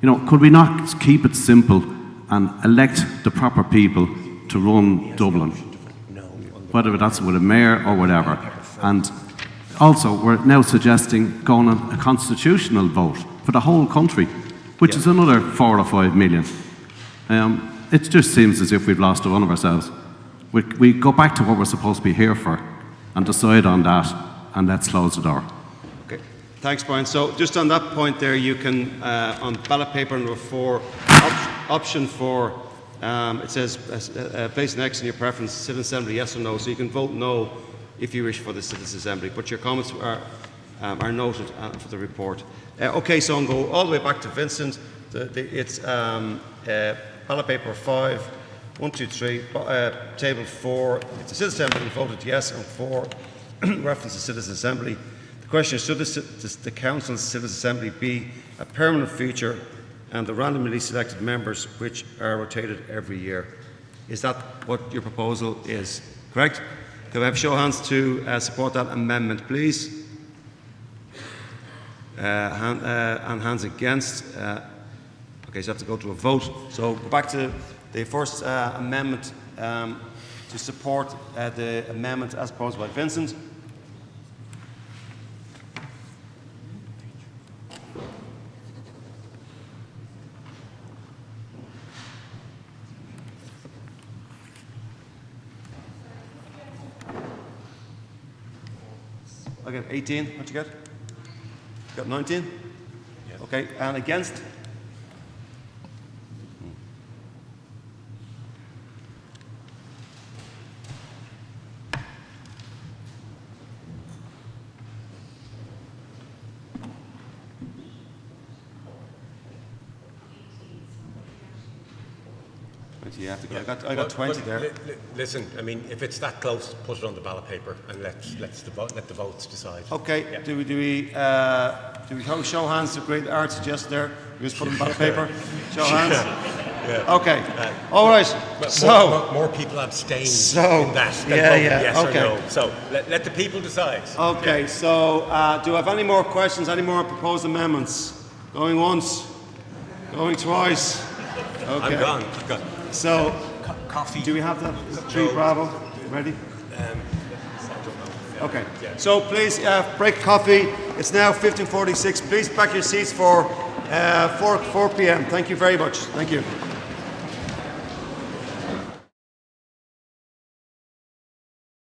Could we not keep it simple and elect the proper people to run Dublin? Whether that's with a mayor or whatever. And also, we're now suggesting going on a constitutional vote for the whole country, which is another 4 or 5 million. It just seems as if we've lost the run of ourselves. We go back to what we're supposed to be here for and decide on that, and let's close the door. Okay, thanks, Brian. So just on that point there, you can, on ballot paper number 4, option 4, it says, place an X in your preference, Citizen Assembly, yes or no. So you can vote no if you wish for the Citizens' Assembly, but your comments are noted for the report. Okay, so I'll go all the way back to Vincent. It's ballot paper 5, 1, 2, 3, table 4. It's a Citizens' Assembly, and voted yes on 4, reference to Citizens' Assembly. The question is, should the Council's Citizens' Assembly be a permanent feature and the randomly selected members which are rotated every year? Is that what your proposal is? Correct? Can I have show of hands to support that amendment, please? And hands against. Okay, so I have to go to a vote. So go back to the first amendment to support the amendment as proposed by Vincent. I got 18. What you got? Got 19? Yeah. Okay, and against? Yeah, I got 20 there. Listen, I mean, if it's that close, put it on the ballot paper and let the votes decide. Okay. Yeah. Do we show hands to great art suggested there? We just put it on the ballot paper. Show hands. Yeah. Okay. All right. So more people abstain in that than vote yes okay. or no. So let the people decide. Okay. So do I have any more questions? Any more proposed amendments? Going once, going twice. Okay. I'm gone. I've got So coffee. Do we have that? 3 Bravo ready? Okay. So please break coffee. It's now 15:46. Please pack your seats for 4 p.m. Thank you very much. Thank you.